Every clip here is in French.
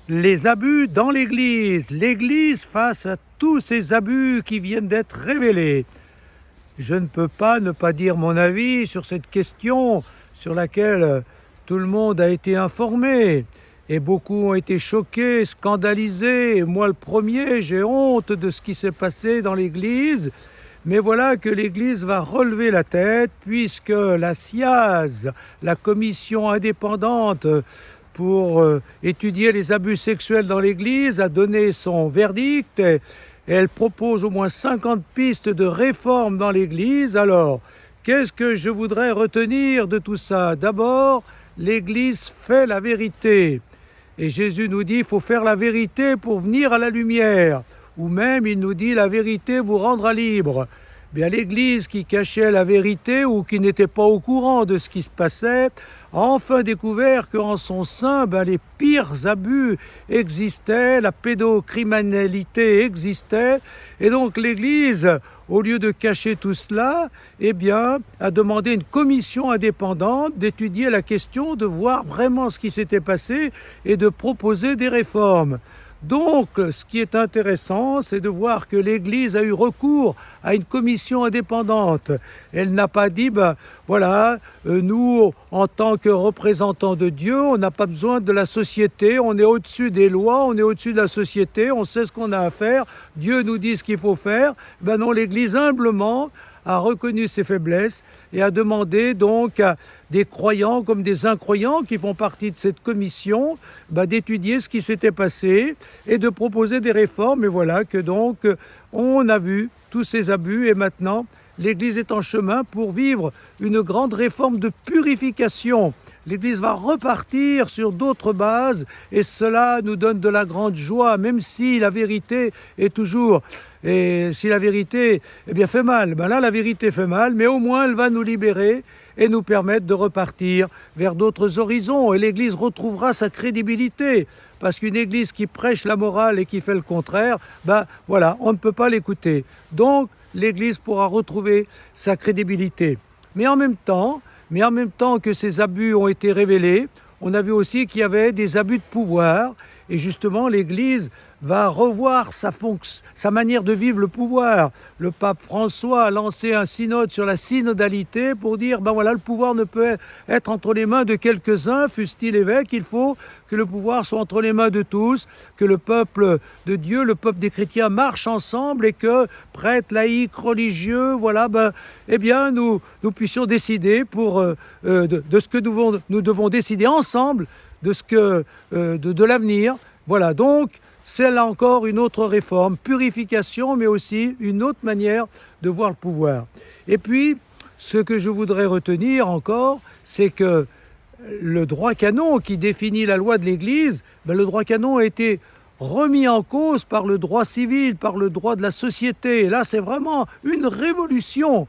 Les abus dans l'Église. L'Église face à tous ces abus qui viennent d'être révélés. Je ne peux pas ne pas dire mon avis sur cette question sur laquelle tout le monde a été informé. Et beaucoup ont été choqués, scandalisés. Et moi le premier, j'ai honte de ce qui s'est passé dans l'Église. Mais voilà que l'Église va relever la tête puisque la SIAZ, la commission indépendante pour étudier les abus sexuels dans l'Église, a donné son verdict et elle propose au moins 50 pistes de réforme dans l'Église. Alors, qu'est-ce que je voudrais retenir de tout ça? D'abord, l'Église fait la vérité. Et Jésus nous dit, il faut faire la vérité pour venir à la lumière. Ou même, il nous dit, la vérité vous rendra libre. Bien, l'Église qui cachait la vérité ou qui n'était pas au courant de ce qui se passait, a enfin découvert qu'en son sein, les pires abus existaient, la pédocriminalité existait. Et donc l'Église, au lieu de cacher tout cela, a demandé une commission indépendante d'étudier la question, de voir vraiment ce qui s'était passé et de proposer des réformes. Donc, ce qui est intéressant, c'est de voir que l'Église a eu recours à une commission indépendante. Elle n'a pas dit, nous, en tant que représentants de Dieu, on n'a pas besoin de la société, on est au-dessus des lois, on est au-dessus de la société, on sait ce qu'on a à faire, Dieu nous dit ce qu'il faut faire. Non, l'Église, humblement, a reconnu ses faiblesses et a demandé donc à des croyants comme des incroyants qui font partie de cette commission d'étudier ce qui s'était passé et de proposer des réformes. Et voilà que donc on a vu tous ces abus et maintenant l'Église est en chemin pour vivre une grande réforme de purification. L'Église va repartir sur d'autres bases et cela nous donne de la grande joie, même si la vérité est toujours... Et si la vérité fait mal, là la vérité fait mal, mais au moins elle va nous libérer et nous permettre de repartir vers d'autres horizons. Et l'Église retrouvera sa crédibilité. Parce qu'une Église qui prêche la morale et qui fait le contraire, on ne peut pas l'écouter. Donc l'Église pourra retrouver sa crédibilité. Mais en même temps que ces abus ont été révélés, on a vu aussi qu'il y avait des abus de pouvoir. Et justement, l'Église va revoir sa manière de vivre le pouvoir. Le pape François a lancé un synode sur la synodalité pour dire, le pouvoir ne peut être entre les mains de quelques-uns, fussent-ils évêques, il faut que le pouvoir soit entre les mains de tous, que le peuple de Dieu, le peuple des chrétiens marche ensemble et que prêtres, laïcs, religieux, nous puissions décider de ce que nous devons décider ensemble de l'avenir. Voilà, donc c'est là encore une autre réforme, purification, mais aussi une autre manière de voir le pouvoir. Et puis, ce que je voudrais retenir encore, c'est que le droit canon qui définit la loi de l'Église, le droit canon a été remis en cause par le droit civil, par le droit de la société. Et là, c'est vraiment une révolution.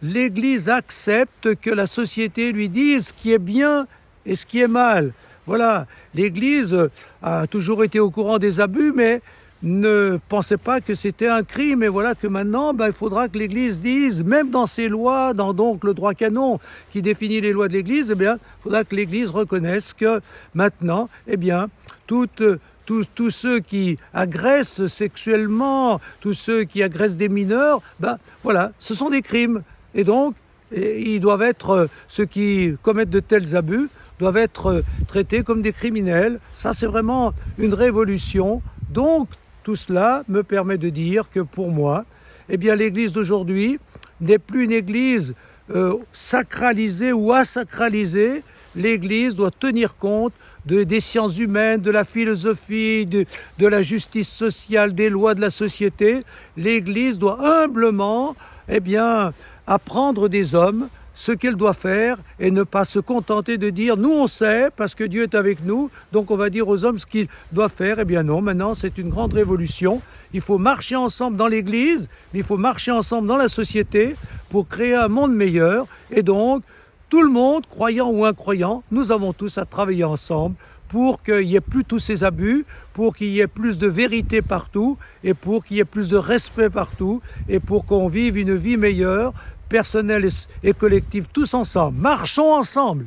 L'Église accepte que la société lui dise ce qui est bien et ce qui est mal. Voilà, l'Église a toujours été au courant des abus, mais ne pensait pas que c'était un crime. Et voilà que maintenant, il faudra que l'Église dise, même dans ses lois, dans donc le droit canon qui définit les lois de l'Église, il faudra que l'Église reconnaisse que maintenant, tous ceux qui agressent sexuellement, tous ceux qui agressent des mineurs, ce sont des crimes. Et donc, ils doivent être, ceux qui commettent de tels abus, doivent être traités comme des criminels. Ça, c'est vraiment une révolution. Donc, tout cela me permet de dire que pour moi, l'Église d'aujourd'hui n'est plus une Église sacralisée ou asacralisée. L'Église doit tenir compte des sciences humaines, de la philosophie, de la justice sociale, des lois de la société. L'Église doit humblement apprendre des hommes ce qu'elle doit faire et ne pas se contenter de dire « nous on sait parce que Dieu est avec nous, donc on va dire aux hommes ce qu'ils doivent faire ». Non, maintenant c'est une grande révolution. Il faut marcher ensemble dans l'Église, mais il faut marcher ensemble dans la société pour créer un monde meilleur. Et donc, tout le monde, croyant ou incroyant, nous avons tous à travailler ensemble pour qu'il n'y ait plus tous ces abus, pour qu'il y ait plus de vérité partout et pour qu'il y ait plus de respect partout et pour qu'on vive une vie meilleure, personnelle et collective, tous ensemble. Marchons ensemble.